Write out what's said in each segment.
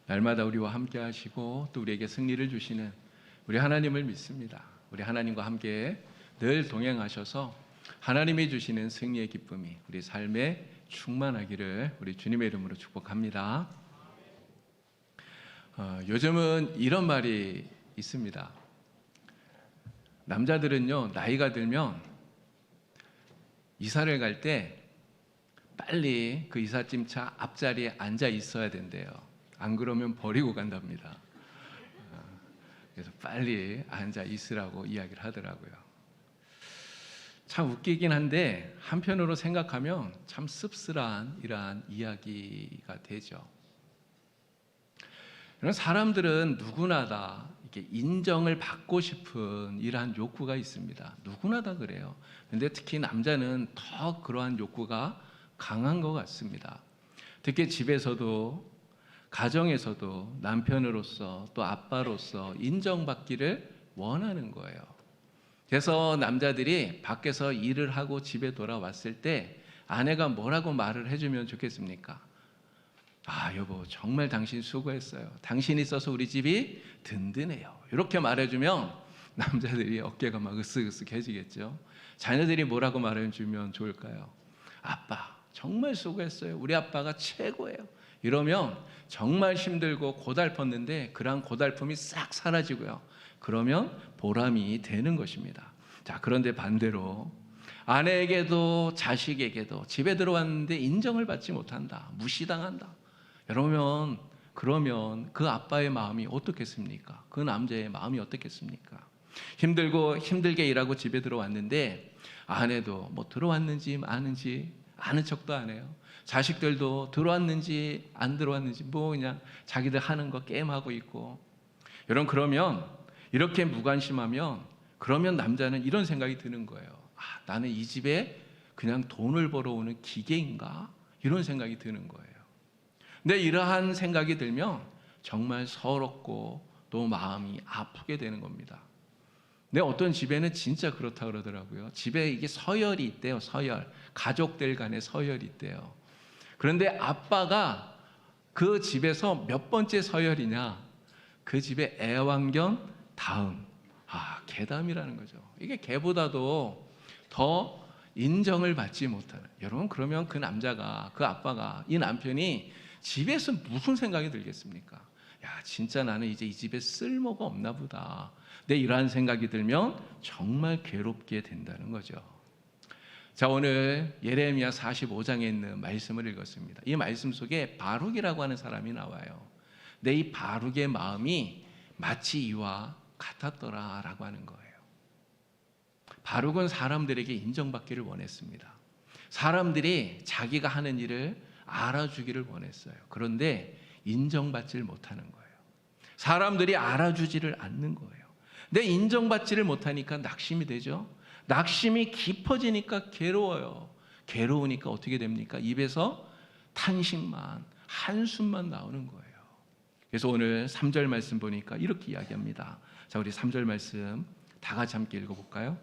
날마다 우리와 함께 하시고 또 우리에게 승리를 주시는 우리 하나님을 믿습니다. 우리 하나님과 함께 늘 동행하셔서 하나님이 주시는 승리의 기쁨이 우리 삶에 충만하기를 우리 주님의 이름으로 축복합니다. 요즘은 이런 말이 있습니다. 남자들은요, 나이가 들면 이사를 갈 때 빨리 그 이삿짐차 앞자리에 앉아 있어야 된대요. 안 그러면 버리고 간답니다. 그래서 빨리 앉아 있으라고 이야기를 하더라고요. 참 웃기긴 한데 한편으로 생각하면 참 씁쓸한 이러한 이야기가 되죠. 이런 사람들은 누구나 다 이렇게 인정을 받고 싶은 이러한 욕구가 있습니다. 누구나 다 그래요. 근데 특히 남자는 더 그러한 욕구가 강한 것 같습니다. 특히 집에서도 가정에서도 남편으로서 또 아빠로서 인정받기를 원하는 거예요. 그래서 남자들이 밖에서 일을 하고 집에 돌아왔을 때 아내가 뭐라고 말을 해주면 좋겠습니까? 아, 여보, 정말 당신 수고했어요. 당신이 있어서 우리 집이 든든해요. 이렇게 말해주면 남자들이 어깨가 막 으쓱으쓱해지겠죠. 자녀들이 뭐라고 말해주면 좋을까요? 아빠, 정말 수고했어요. 우리 아빠가 최고예요. 이러면 정말 힘들고 고달팠는데 그런 고달픔이 싹 사라지고요. 그러면 보람이 되는 것입니다. 자, 그런데 반대로 아내에게도 자식에게도 집에 들어왔는데 인정을 받지 못한다. 무시당한다. 여러분, 그러면 그 아빠의 마음이 어떻겠습니까? 그 남자의 마음이 어떻겠습니까? 힘들고 힘들게 일하고 집에 들어왔는데 아내도 뭐 들어왔는지 아는지 아는 척도 안 해요. 자식들도 들어왔는지 안 들어왔는지 뭐 그냥 자기들 하는 거 게임하고 있고. 여러분, 그러면 이렇게 무관심하면 그러면 남자는 이런 생각이 드는 거예요. 아, 나는 이 집에 그냥 돈을 벌어오는 기계인가? 이런 생각이 드는 거예요. 근데 이러한 생각이 들면 정말 서럽고 또 마음이 아프게 되는 겁니다. 근데 어떤 집에는 진짜 그렇다 그러더라고요. 집에 이게 서열이 있대요. 서열. 가족들 간의 서열이 있대요. 그런데 아빠가 그 집에서 몇 번째 서열이냐? 그 집의 애완견 다음. 아, 개담이라는 거죠. 이게 개보다도 더 인정을 받지 못하는. 여러분, 그러면 그 남자가, 그 아빠가, 이 남편이 집에서 무슨 생각이 들겠습니까? 야, 진짜 나는 이제 이 집에 쓸모가 없나 보다. 근데 이러한 생각이 들면 정말 괴롭게 된다는 거죠. 자, 오늘 예레미야 45장에 있는 말씀을 읽었습니다. 이 말씀 속에 바룩이라고 하는 사람이 나와요. 근데 이 바룩의 마음이 마치 이와 같았더라라고 하는 거예요. 바룩은 사람들에게 인정받기를 원했습니다. 사람들이 자기가 하는 일을 알아주기를 원했어요. 그런데 인정받지를 못하는 거예요. 사람들이 알아주지를 않는 거예요. 근데 인정받지를 못하니까 낙심이 되죠. 낙심이 깊어지니까 괴로워요. 괴로우니까 어떻게 됩니까? 입에서 탄식만, 한숨만 나오는 거예요. 그래서 오늘 3절 말씀 보니까 이렇게 이야기합니다. 자, 우리 3절 말씀 다 같이 함께 읽어볼까요?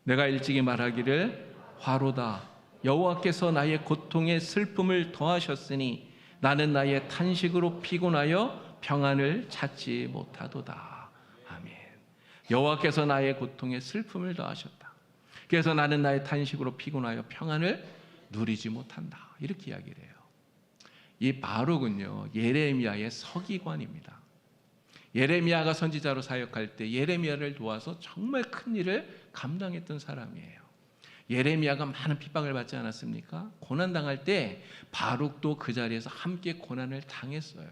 내가 일찍이 말하기를 화로다. 여호와께서 나의 고통에 슬픔을 더하셨으니 나는 나의 탄식으로 피곤하여 평안을 찾지 못하도다. 아멘. 여호와께서 나의 고통에 슬픔을 더하셨다. 그래서 나는 나의 탄식으로 피곤하여 평안을 누리지 못한다. 이렇게 이야기를 해요. 이 바룩은요, 예레미야의 서기관입니다. 예레미야가 선지자로 사역할 때 예레미야를 도와서 정말 큰 일을 감당했던 사람이에요. 예레미야가 많은 핍박을 받지 않았습니까? 고난당할 때 바룩도 그 자리에서 함께 고난을 당했어요.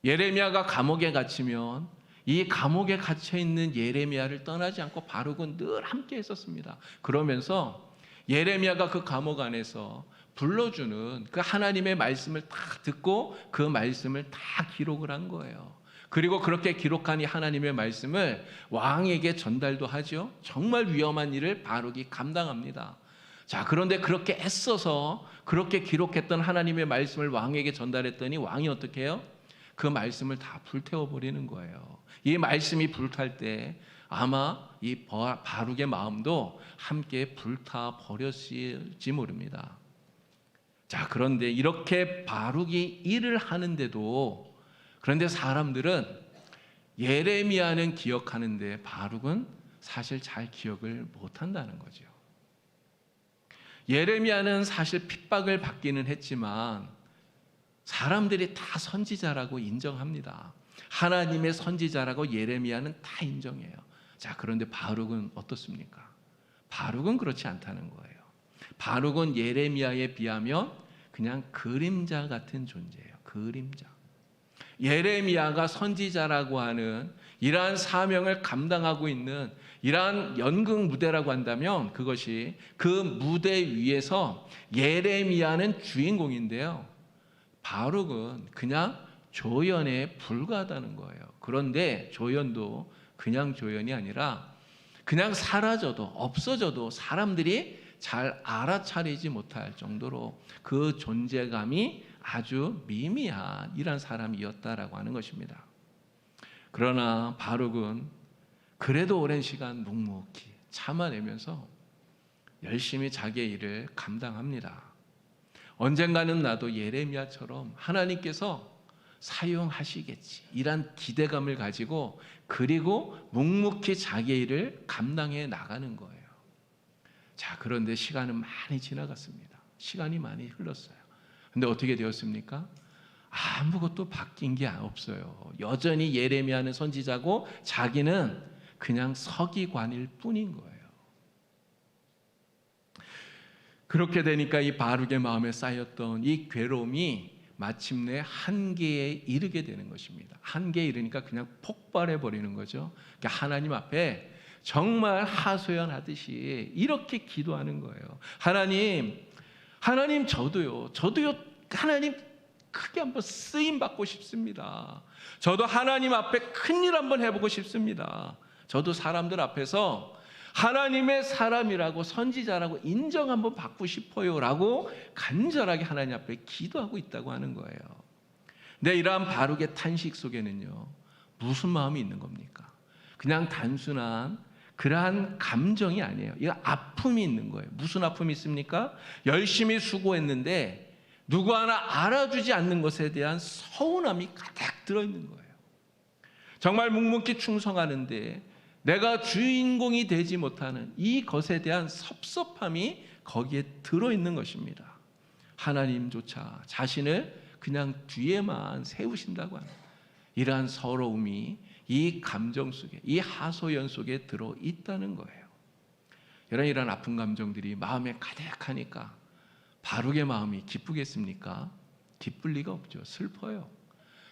예레미야가 감옥에 갇히면 이 감옥에 갇혀있는 예레미야를 떠나지 않고 바룩은 늘 함께 했었습니다. 그러면서 예레미야가 그 감옥 안에서 불러주는 그 하나님의 말씀을 다 듣고 그 말씀을 다 기록을 한 거예요. 그리고 그렇게 기록한 이 하나님의 말씀을 왕에게 전달도 하죠. 정말 위험한 일을 바룩이 감당합니다. 자, 그런데 그렇게 애써서 그렇게 기록했던 하나님의 말씀을 왕에게 전달했더니 왕이 어떻게 해요? 그 말씀을 다 불태워버리는 거예요. 이 말씀이 불탈 때 아마 이 바룩의 마음도 함께 불타버렸을지 모릅니다. 자, 그런데 이렇게 바룩이 일을 하는데도 그런데 사람들은 예레미야는 기억하는데 바룩은 사실 잘 기억을 못한다는 거죠. 예레미야는 사실 핍박을 받기는 했지만 사람들이 다 선지자라고 인정합니다. 하나님의 선지자라고 예레미야는 다 인정해요. 자, 그런데 바룩은 어떻습니까? 바룩은 그렇지 않다는 거예요. 바룩은 예레미야에 비하면 그냥 그림자 같은 존재예요. 그림자. 예레미야가 선지자라고 하는 이러한 사명을 감당하고 있는 이러한 연극 무대라고 한다면 그것이 그 무대 위에서 예레미야는 주인공인데요. 바룩은 그냥 조연에 불과하다는 거예요. 그런데 조연도 그냥 조연이 아니라 그냥 사라져도 없어져도 사람들이 잘 알아차리지 못할 정도로 그 존재감이 아주 미미한 이런 사람이었다라고 하는 것입니다. 그러나 바룩은 그래도 오랜 시간 묵묵히 참아내면서 열심히 자기의 일을 감당합니다. 언젠가는 나도 예레미야처럼 하나님께서 사용하시겠지 이란 기대감을 가지고 그리고 묵묵히 자기의 일을 감당해 나가는 거예요. 자, 그런데 시간은 많이 지나갔습니다. 시간이 많이 흘렀어요. 근데 어떻게 되었습니까? 아무것도 바뀐 게 없어요. 여전히 예레미야는 선지자고 자기는 그냥 서기관일 뿐인 거예요. 그렇게 되니까 이 바룩의 마음에 쌓였던 이 괴로움이 마침내 한계에 이르게 되는 것입니다. 한계에 이르니까 그냥 폭발해 버리는 거죠. 그러니까 하나님 앞에 정말 하소연하듯이 이렇게 기도하는 거예요. 하나님 저도요 하나님 크게 한번 쓰임 받고 싶습니다. 저도 하나님 앞에 큰일 한번 해보고 싶습니다. 저도 사람들 앞에서 하나님의 사람이라고 선지자라고 인정 한번 받고 싶어요 라고 간절하게 하나님 앞에 기도하고 있다고 하는 거예요. 근데 이러한 바룩의 탄식 속에는요 무슨 마음이 있는 겁니까? 그냥 단순한 그러한 감정이 아니에요. 이 아픔이 있는 거예요. 무슨 아픔이 있습니까? 열심히 수고했는데 누구 하나 알아주지 않는 것에 대한 서운함이 가득 들어있는 거예요. 정말 묵묵히 충성하는데 내가 주인공이 되지 못하는 이 것에 대한 섭섭함이 거기에 들어있는 것입니다. 하나님조차 자신을 그냥 뒤에만 세우신다고 하는 이러한 서러움이 이 감정 속에, 이 하소연 속에 들어있다는 거예요. 이런 아픈 감정들이 마음에 가득하니까 바룩의 마음이 기쁘겠습니까? 기쁠 리가 없죠. 슬퍼요.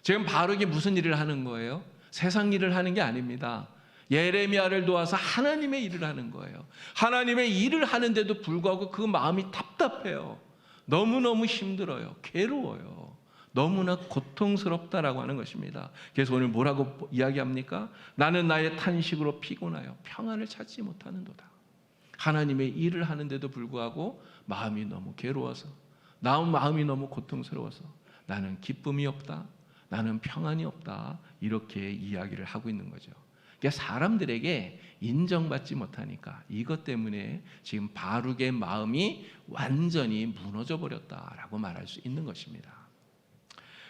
지금 바룩이 무슨 일을 하는 거예요? 세상 일을 하는 게 아닙니다. 예레미야를 도와서 하나님의 일을 하는 거예요. 하나님의 일을 하는데도 불구하고 그 마음이 답답해요. 너무너무 힘들어요. 괴로워요. 너무나 고통스럽다라고 하는 것입니다. 그래서 오늘 뭐라고 이야기합니까? 나는 나의 탄식으로 피곤하여 평안을 찾지 못하는도다. 하나님의 일을 하는데도 불구하고 마음이 너무 괴로워서 마음이 너무 고통스러워서 나는 기쁨이 없다. 나는 평안이 없다. 이렇게 이야기를 하고 있는 거죠. 그러니까 사람들에게 인정받지 못하니까 이것 때문에 지금 바룩의 마음이 완전히 무너져 버렸다라고 말할 수 있는 것입니다.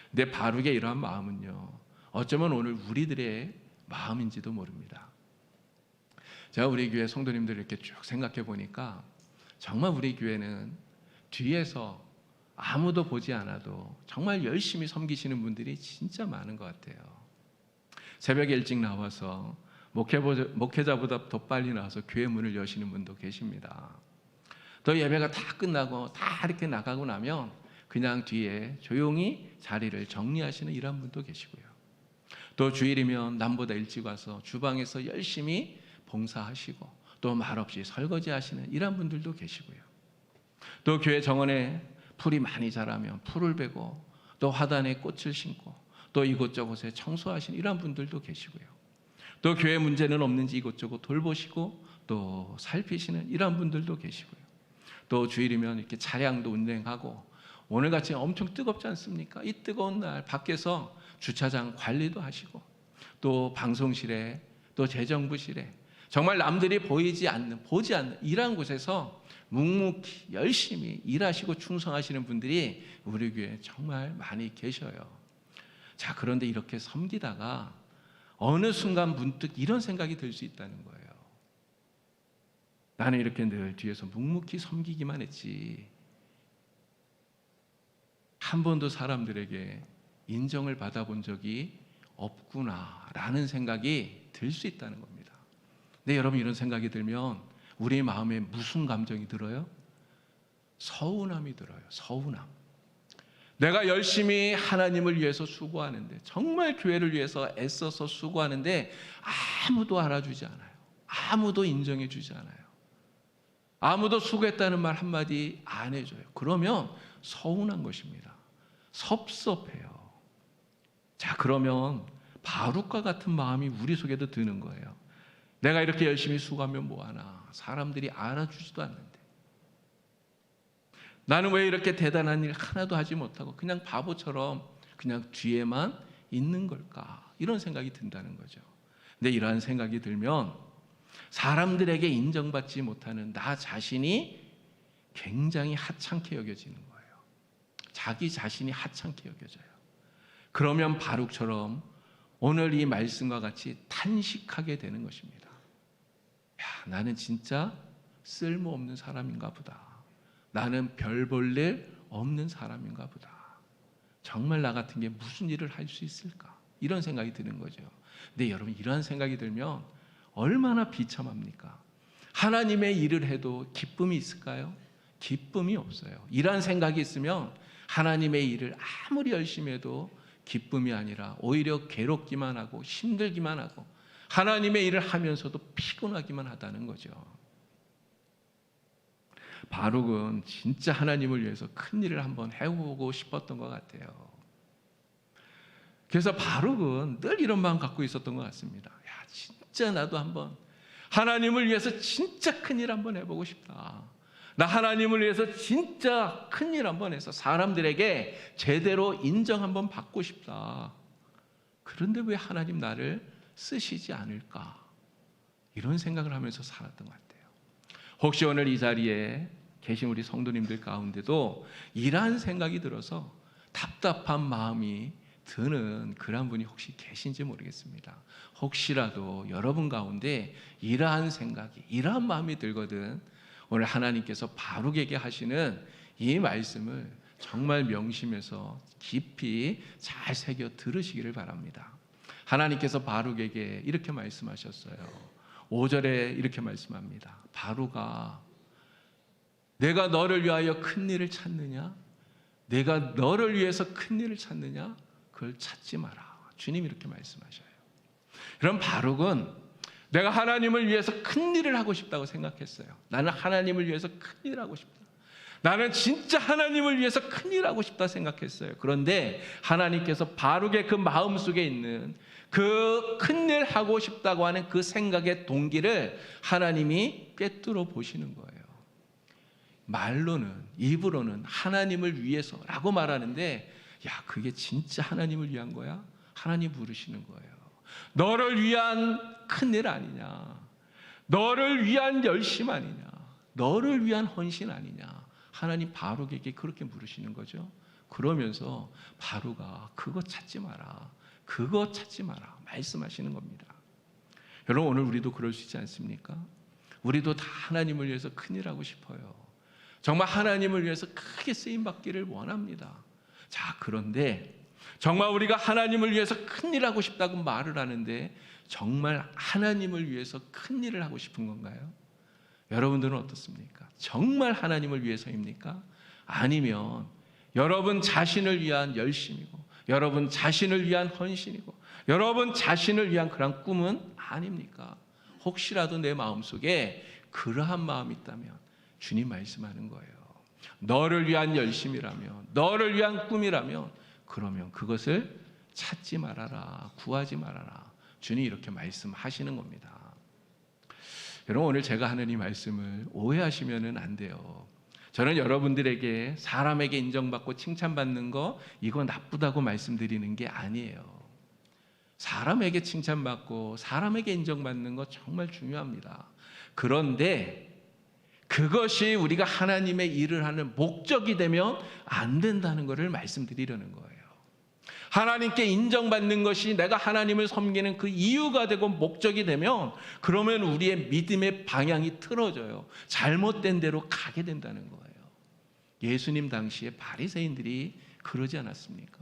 근데 바룩의 이러한 마음은요, 어쩌면 오늘 우리들의 마음인지도 모릅니다. 제가 우리 교회 성도님들 이렇게 쭉 생각해 보니까 정말 우리 교회는 뒤에서 아무도 보지 않아도 정말 열심히 섬기시는 분들이 진짜 많은 것 같아요. 새벽에 일찍 나와서 목회자보다 더 빨리 나와서 교회 문을 여시는 분도 계십니다. 또 예배가 다 끝나고 다 이렇게 나가고 나면 그냥 뒤에 조용히 자리를 정리하시는 이런 분도 계시고요. 또 주일이면 남보다 일찍 와서 주방에서 열심히 봉사하시고 또 말없이 설거지하시는 이런 분들도 계시고요. 또 교회 정원에 풀이 많이 자라면 풀을 베고 또 화단에 꽃을 심고 또 이곳저곳에 청소하시는 이런 분들도 계시고요. 또 교회 문제는 없는지 이곳저곳 돌보시고 또 살피시는 이런 분들도 계시고요. 또 주일이면 이렇게 차량도 운행하고 오늘같이 엄청 뜨겁지 않습니까? 이 뜨거운 날 밖에서 주차장 관리도 하시고 또 방송실에 또 재정부실에 정말 남들이 보지 않는 이러한 곳에서 묵묵히 열심히 일하시고 충성하시는 분들이 우리 교회에 정말 많이 계셔요. 자, 그런데 이렇게 섬기다가 어느 순간 문득 이런 생각이 들 수 있다는 거예요. 나는 이렇게 늘 뒤에서 묵묵히 섬기기만 했지, 한 번도 사람들에게 인정을 받아본 적이 없구나라는 생각이 들 수 있다는 겁니다. 근데 여러분, 이런 생각이 들면 우리 마음에 무슨 감정이 들어요? 서운함이 들어요. 서운함. 내가 열심히 하나님을 위해서 수고하는데, 정말 교회를 위해서 애써서 수고하는데 아무도 알아주지 않아요. 아무도 인정해 주지 않아요. 아무도 수고했다는 말 한마디 안 해줘요. 그러면 서운한 것입니다. 섭섭해요. 자, 그러면 바룩과 같은 마음이 우리 속에도 드는 거예요. 내가 이렇게 열심히 수고하면 뭐하나, 사람들이 알아주지도 않는데, 나는 왜 이렇게 대단한 일 하나도 하지 못하고 그냥 바보처럼 그냥 뒤에만 있는 걸까, 이런 생각이 든다는 거죠. 근데 이러한 생각이 들면 사람들에게 인정받지 못하는 나 자신이 굉장히 하찮게 여겨지는 거예요. 자기 자신이 하찮게 여겨져요. 그러면 바룩처럼 오늘 이 말씀과 같이 탄식하게 되는 것입니다. 야, 나는 진짜 쓸모없는 사람인가 보다. 나는 별 볼 일 없는 사람인가 보다. 정말 나 같은 게 무슨 일을 할 수 있을까? 이런 생각이 드는 거죠. 근데 여러분, 이러한 생각이 들면 얼마나 비참합니까? 하나님의 일을 해도 기쁨이 있을까요? 기쁨이 없어요. 이러한 생각이 있으면 하나님의 일을 아무리 열심히 해도 기쁨이 아니라 오히려 괴롭기만 하고 힘들기만 하고 하나님의 일을 하면서도 피곤하기만 하다는 거죠. 바룩은 진짜 하나님을 위해서 큰 일을 한번 해보고 싶었던 것 같아요. 그래서 바룩은 늘 이런 마음 갖고 있었던 것 같습니다. 야, 진짜 나도 한번 하나님을 위해서 진짜 큰 일 한번 해보고 싶다. 나 하나님을 위해서 진짜 큰 일 한번 해서 사람들에게 제대로 인정 한번 받고 싶다. 그런데 왜 하나님 나를 쓰시지 않을까? 이런 생각을 하면서 살았던 것 같아요. 혹시 오늘 이 자리에 계신 우리 성도님들 가운데도 이러한 생각이 들어서 답답한 마음이 드는 그런 분이 혹시 계신지 모르겠습니다. 혹시라도 여러분 가운데 이러한 생각이, 이러한 마음이 들거든 오늘 하나님께서 바룩에게 하시는 이 말씀을 정말 명심해서 깊이 잘 새겨 들으시기를 바랍니다. 하나님께서 바룩에게 이렇게 말씀하셨어요. 5절에 이렇게 말씀합니다. 바룩아, 내가 너를 위하여 큰 일을 찾느냐? 내가 너를 위해서 큰 일을 찾느냐? 그걸 찾지 마라. 주님이 이렇게 말씀하셔요. 그럼 바룩은 내가 하나님을 위해서 큰 일을 하고 싶다고 생각했어요. 나는 하나님을 위해서 큰 일을 하고 싶다. 나는 진짜 하나님을 위해서 큰 일을 하고 싶다 생각했어요. 그런데 하나님께서 바룩의 그 마음속에 있는 그 큰 일 하고 싶다고 하는 그 생각의 동기를 하나님이 꿰뚫어 보시는 거예요. 말로는, 입으로는 하나님을 위해서라고 말하는데, 야, 그게 진짜 하나님을 위한 거야? 하나님 부르시는 거예요. 너를 위한 큰일 아니냐? 너를 위한 열심 아니냐? 너를 위한 헌신 아니냐? 하나님 바룩에게 그렇게 물으시는 거죠. 그러면서 바룩아, 그거 찾지 마라. 그거 찾지 마라. 말씀하시는 겁니다. 여러분, 오늘 우리도 그럴 수 있지 않습니까? 우리도 다 하나님을 위해서 큰일 하고 싶어요. 정말 하나님을 위해서 크게 쓰임받기를 원합니다. 자, 그런데 정말 우리가 하나님을 위해서 큰일 하고 싶다고 말을 하는데 정말 하나님을 위해서 큰일을 하고 싶은 건가요? 여러분들은 어떻습니까? 정말 하나님을 위해서입니까? 아니면 여러분 자신을 위한 열심이고 여러분 자신을 위한 헌신이고 여러분 자신을 위한 그런 꿈은 아닙니까? 혹시라도 내 마음속에 그러한 마음이 있다면 주님 말씀하는 거예요. 너를 위한 열심이라면, 너를 위한 꿈이라면 그러면 그것을 찾지 말아라, 구하지 말아라. 주님 이렇게 말씀하시는 겁니다. 여러분, 오늘 제가 하는 이 말씀을 오해하시면 안 돼요. 저는 여러분들에게 사람에게 인정받고 칭찬받는 거 이거 나쁘다고 말씀드리는 게 아니에요. 사람에게 칭찬받고 사람에게 인정받는 거 정말 중요합니다. 그런데 그것이 우리가 하나님의 일을 하는 목적이 되면 안 된다는 것을 말씀드리려는 거예요. 하나님께 인정받는 것이 내가 하나님을 섬기는 그 이유가 되고 목적이 되면 그러면 우리의 믿음의 방향이 틀어져요. 잘못된 데로 가게 된다는 거예요. 예수님 당시에 바리새인들이 그러지 않았습니까?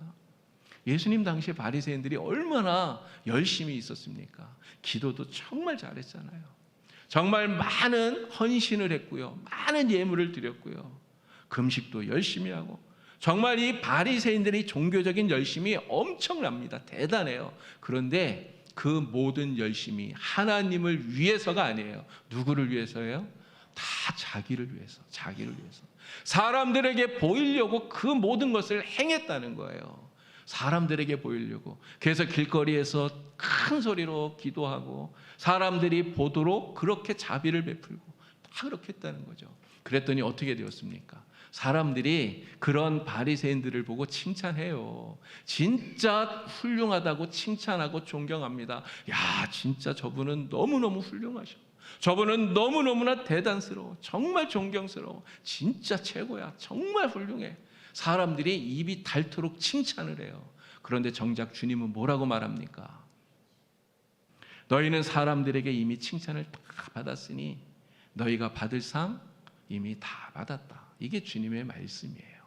예수님 당시에 바리새인들이 얼마나 열심히 있었습니까? 기도도 정말 잘했잖아요. 정말 많은 헌신을 했고요. 많은 예물을 드렸고요. 금식도 열심히 하고 정말 이 바리새인들의 종교적인 열심이 엄청납니다. 대단해요. 그런데 그 모든 열심이 하나님을 위해서가 아니에요. 누구를 위해서예요? 다 자기를 위해서, 자기를 위해서. 사람들에게 보이려고 그 모든 것을 행했다는 거예요. 사람들에게 보이려고. 그래서 길거리에서 큰 소리로 기도하고 사람들이 보도록 그렇게 자비를 베풀고 다 그렇게 했다는 거죠. 그랬더니 어떻게 되었습니까? 사람들이 그런 바리새인들을 보고 칭찬해요. 진짜 훌륭하다고 칭찬하고 존경합니다. 야, 진짜 저분은 너무너무 훌륭하셔. 저분은 너무너무나 대단스러워. 정말 존경스러워. 진짜 최고야. 정말 훌륭해. 사람들이 입이 닳도록 칭찬을 해요. 그런데 정작 주님은 뭐라고 말합니까? 너희는 사람들에게 이미 칭찬을 다 받았으니 너희가 받을 상 이미 다 받았다. 이게 주님의 말씀이에요.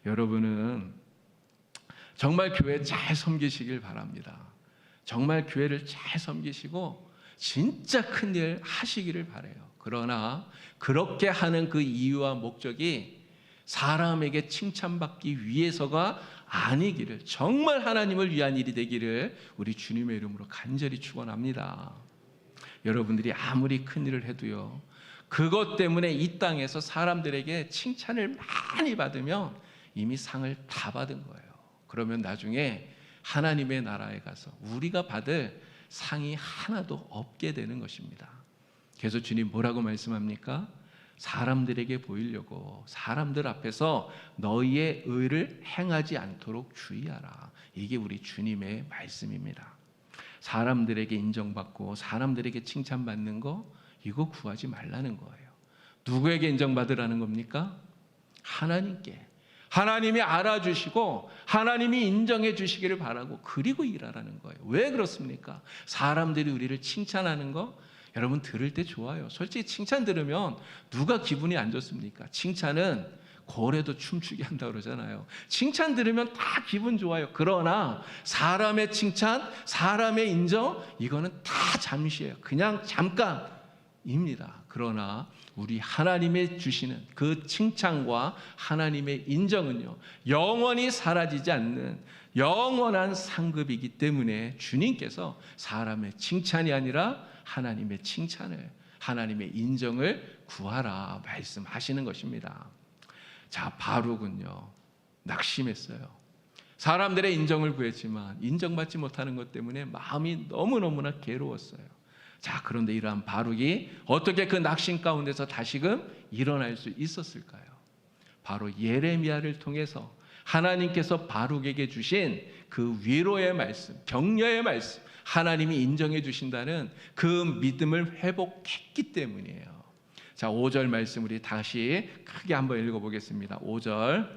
여러분은 정말 교회 잘 섬기시길 바랍니다. 정말 교회를 잘 섬기시고 진짜 큰일 하시기를 바라요. 그러나 그렇게 하는 그 이유와 목적이 사람에게 칭찬받기 위해서가 아니기를, 정말 하나님을 위한 일이 되기를 우리 주님의 이름으로 간절히 축원합니다. 여러분들이 아무리 큰일을 해도요, 그것 때문에 이 땅에서 사람들에게 칭찬을 많이 받으면 이미 상을 다 받은 거예요. 그러면 나중에 하나님의 나라에 가서 우리가 받을 상이 하나도 없게 되는 것입니다. 그래서 주님 뭐라고 말씀합니까? 사람들에게 보이려고 사람들 앞에서 너희의 의를 행하지 않도록 주의하라. 이게 우리 주님의 말씀입니다. 사람들에게 인정받고 사람들에게 칭찬받는 거, 이거 구하지 말라는 거예요. 누구에게 인정받으라는 겁니까? 하나님께. 하나님이 알아주시고 하나님이 인정해 주시기를 바라고 그리고 일하라는 거예요. 왜 그렇습니까? 사람들이 우리를 칭찬하는 거 여러분 들을 때 좋아요. 솔직히 칭찬 들으면 누가 기분이 안 좋습니까? 칭찬은 고래도 춤추게 한다고 그러잖아요. 칭찬 들으면 다 기분 좋아요. 그러나 사람의 칭찬, 사람의 인정, 이거는 다 잠시예요. 그냥 잠깐입니다. 그러나 우리 하나님의 주시는 그 칭찬과 하나님의 인정은요, 영원히 사라지지 않는 영원한 상급이기 때문에 주님께서 사람의 칭찬이 아니라 하나님의 칭찬을, 하나님의 인정을 구하라 말씀하시는 것입니다. 자, 바룩은요, 낙심했어요. 사람들의 인정을 구했지만 인정받지 못하는 것 때문에 마음이 너무너무나 괴로웠어요. 자, 그런데 이러한 바룩이 어떻게 그 낙심 가운데서 다시금 일어날 수 있었을까요? 바로 예레미야를 통해서 하나님께서 바룩에게 주신 그 위로의 말씀, 격려의 말씀, 하나님이 인정해 주신다는 그 믿음을 회복했기 때문이에요. 자, 5절 말씀 우리 다시 크게 한번 읽어보겠습니다. 5절,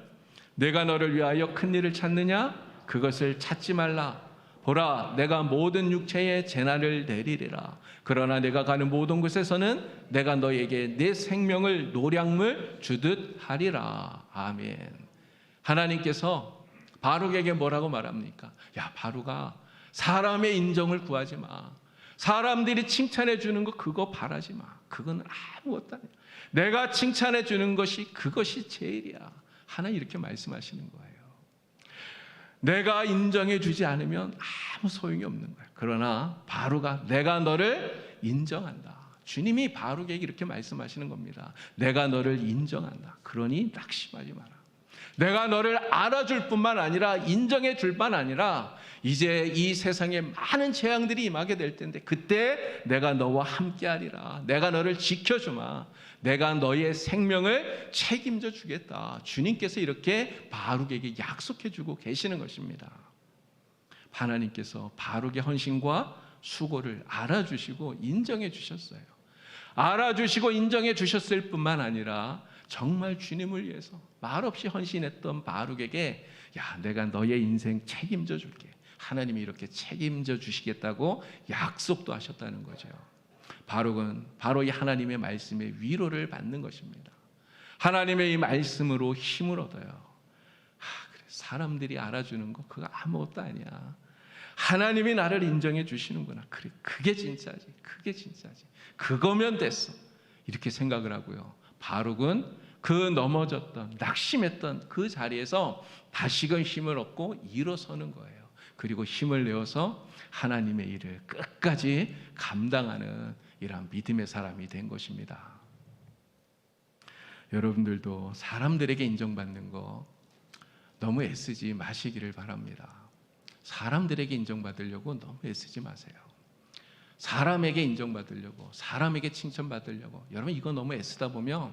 내가 너를 위하여 큰 일을 찾느냐? 그것을 찾지 말라. 보라, 내가 모든 육체에 재난을 내리리라. 그러나 내가 가는 모든 곳에서는 내가 너에게 내 생명을 노량물 주듯 하리라. 아멘. 하나님께서 바룩에게 뭐라고 말합니까? 야, 바룩아, 사람의 인정을 구하지 마. 사람들이 칭찬해 주는 거 그거 바라지 마. 그건 아무것도 아니야. 내가 칭찬해 주는 것이 그것이 제일이야. 하나님 이렇게 말씀하시는 거예요. 내가 인정해 주지 않으면 아무 소용이 없는 거야. 그러나 바룩아, 내가 너를 인정한다. 주님이 바룩에게 이렇게 말씀하시는 겁니다. 내가 너를 인정한다. 그러니 낙심하지 마라. 내가 너를 알아줄 뿐만 아니라 인정해 줄 뿐만 아니라 이제 이 세상에 많은 재앙들이 임하게 될 텐데 그때 내가 너와 함께하리라. 내가 너를 지켜주마. 내가 너의 생명을 책임져 주겠다. 주님께서 이렇게 바룩에게 약속해 주고 계시는 것입니다. 하나님께서 바룩의 헌신과 수고를 알아주시고 인정해 주셨어요. 알아주시고 인정해 주셨을 뿐만 아니라 정말 주님을 위해서 말없이 헌신했던 바룩에게 야, 내가 너의 인생 책임져 줄게. 하나님이 이렇게 책임져 주시겠다고 약속도 하셨다는 거죠. 바룩은 바로 이 하나님의 말씀에 위로를 받는 것입니다. 하나님의 이 말씀으로 힘을 얻어요. 그래, 사람들이 알아주는 거 그거 아무것도 아니야. 하나님이 나를 인정해 주시는구나. 그래, 그게 진짜지. 그게 진짜지. 그거면 됐어. 이렇게 생각을 하고요. 바룩은 그 넘어졌던 낙심했던 그 자리에서 다시금 힘을 얻고 일어서는 거예요. 그리고 힘을 내어서 하나님의 일을 끝까지 감당하는 이러한 믿음의 사람이 된 것입니다. 여러분들도 사람들에게 인정받는 거 너무 애쓰지 마시기를 바랍니다. 사람들에게 인정받으려고 너무 애쓰지 마세요. 사람에게 인정받으려고, 사람에게 칭찬받으려고, 여러분 이거 너무 애쓰다 보면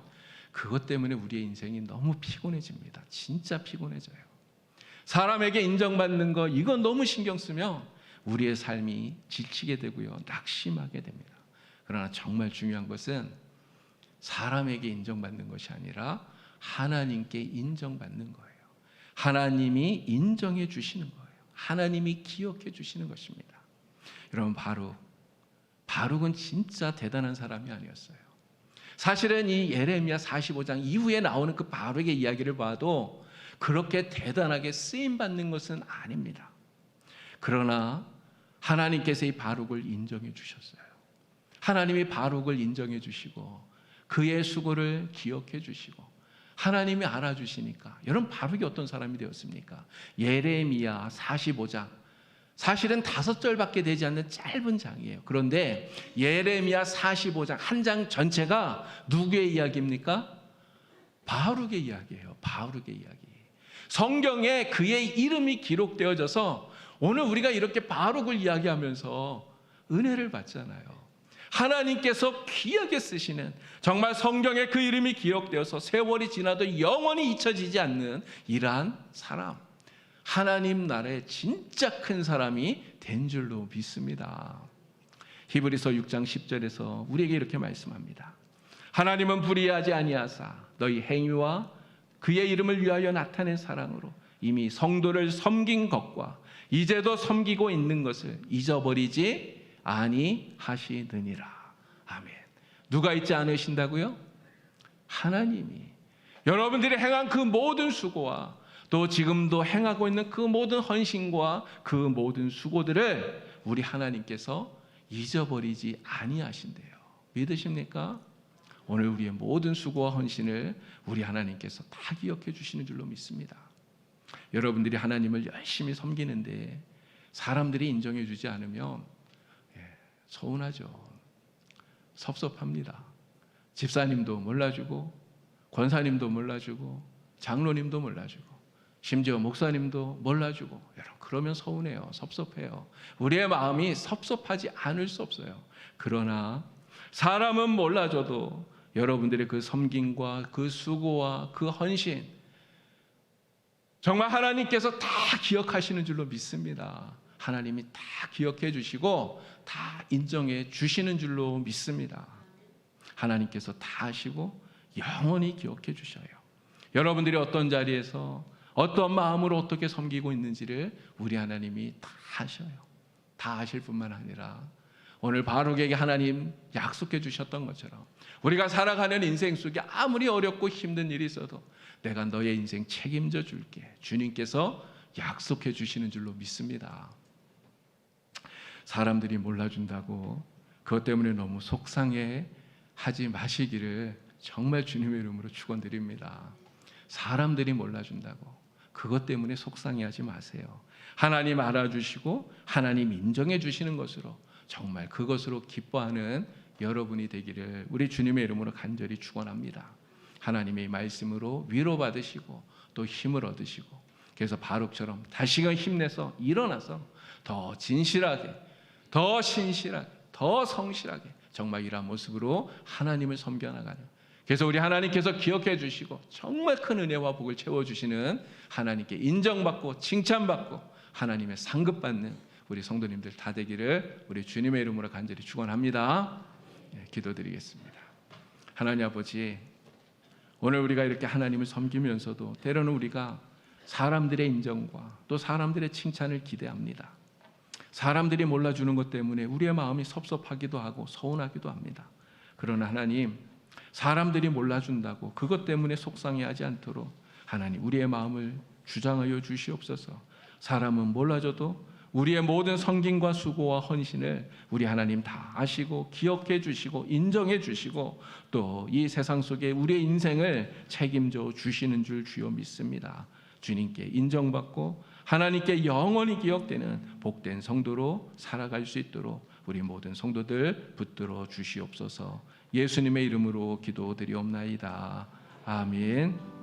그것 때문에 우리의 인생이 너무 피곤해집니다. 진짜 피곤해져요. 사람에게 인정받는 거 이건 너무 신경 쓰면 우리의 삶이 지치게 되고요, 낙심하게 됩니다. 그러나 정말 중요한 것은 사람에게 인정받는 것이 아니라 하나님께 인정받는 거예요. 하나님이 인정해 주시는 거예요. 하나님이 기억해 주시는 것입니다. 여러분, 바룩은 진짜 대단한 사람이 아니었어요. 사실은 이 예레미야 45장 이후에 나오는 그 바룩의 이야기를 봐도 그렇게 대단하게 쓰임받는 것은 아닙니다. 그러나 하나님께서 이 바룩을 인정해 주셨어요. 하나님이 바룩을 인정해 주시고 그의 수고를 기억해 주시고 하나님이 알아주시니까 여러분, 바룩이 어떤 사람이 되었습니까? 예레미야 45장 사실은 5절밖에 되지 않는 짧은 장이에요. 그런데 예레미야 45장 한 장 전체가 누구의 이야기입니까? 바룩의 이야기예요. 바룩의 이야기. 성경에 그의 이름이 기록되어져서 오늘 우리가 이렇게 바룩을 이야기하면서 은혜를 받잖아요. 하나님께서 귀하게 쓰시는, 정말 성경에 그 이름이 기록되어서 세월이 지나도 영원히 잊혀지지 않는 이러한 사람, 하나님 나라의 진짜 큰 사람이 된 줄로 믿습니다. 히브리서 6장 10절에서 우리에게 이렇게 말씀합니다. 하나님은 불의하지 아니하사 너희 행위와 그의 이름을 위하여 나타낸 사랑으로 이미 성도를 섬긴 것과 이제도 섬기고 있는 것을 잊어버리지 아니하시느니라. 아멘. 누가 잊지 않으신다고요? 하나님이. 여러분들이 행한 그 모든 수고와 또 지금도 행하고 있는 그 모든 헌신과 그 모든 수고들을 우리 하나님께서 잊어버리지 아니하신대요. 믿으십니까? 오늘 우리의 모든 수고와 헌신을 우리 하나님께서 다 기억해 주시는 줄로 믿습니다. 여러분들이 하나님을 열심히 섬기는데 사람들이 인정해 주지 않으면 서운하죠. 섭섭합니다. 집사님도 몰라주고 권사님도 몰라주고 장로님도 몰라주고 심지어 목사님도 몰라주고, 여러분 그러면 서운해요. 섭섭해요. 우리의 마음이 섭섭하지 않을 수 없어요. 그러나 사람은 몰라줘도 여러분들의 그 섬김과 그 수고와 그 헌신 정말 하나님께서 다 기억하시는 줄로 믿습니다. 하나님이 다 기억해 주시고 다 인정해 주시는 줄로 믿습니다. 하나님께서 다 하시고 영원히 기억해 주셔요. 여러분들이 어떤 자리에서 어떤 마음으로 어떻게 섬기고 있는지를 우리 하나님이 다 하셔요. 다 하실 뿐만 아니라 오늘 바룩에게 하나님 약속해 주셨던 것처럼 우리가 살아가는 인생 속에 아무리 어렵고 힘든 일이 있어도 내가 너의 인생 책임져 줄게, 주님께서 약속해 주시는 줄로 믿습니다. 사람들이 몰라준다고 그것 때문에 너무 속상해 하지 마시기를 정말 주님의 이름으로 축원드립니다. 사람들이 몰라준다고 그것 때문에 속상해하지 마세요. 하나님 알아주시고 하나님 인정해 주시는 것으로 정말 그것으로 기뻐하는 여러분이 되기를 우리 주님의 이름으로 간절히 축원합니다. 하나님의 말씀으로 위로받으시고 또 힘을 얻으시고, 그래서 바룩처럼 다시금 힘내서 일어나서 더 진실하게, 더 신실하게, 더 성실하게 정말 이러한 모습으로 하나님을 섬겨나가는, 그래서 우리 하나님께서 기억해 주시고 정말 큰 은혜와 복을 채워주시는, 하나님께 인정받고 칭찬받고 하나님의 상급받는 우리 성도님들 다 되기를 우리 주님의 이름으로 간절히 축원합니다. 기도드리겠습니다. 하나님 아버지, 오늘 우리가 이렇게 하나님을 섬기면서도 때로는 우리가 사람들의 인정과 또 사람들의 칭찬을 기대합니다. 사람들이 몰라주는 것 때문에 우리의 마음이 섭섭하기도 하고 서운하기도 합니다. 그러나 하나님, 사람들이 몰라준다고 그것 때문에 속상해하지 않도록 하나님 우리의 마음을 주장하여 주시옵소서. 사람은 몰라줘도 우리의 모든 성김과 수고와 헌신을 우리 하나님 다 아시고 기억해 주시고 인정해 주시고 또 이 세상 속에 우리의 인생을 책임져 주시는 줄 주여 믿습니다. 주님께 인정받고 하나님께 영원히 기억되는 복된 성도로 살아갈 수 있도록 우리 모든 성도들 붙들어 주시옵소서. 예수님의 이름으로 기도드리옵나이다. 아멘.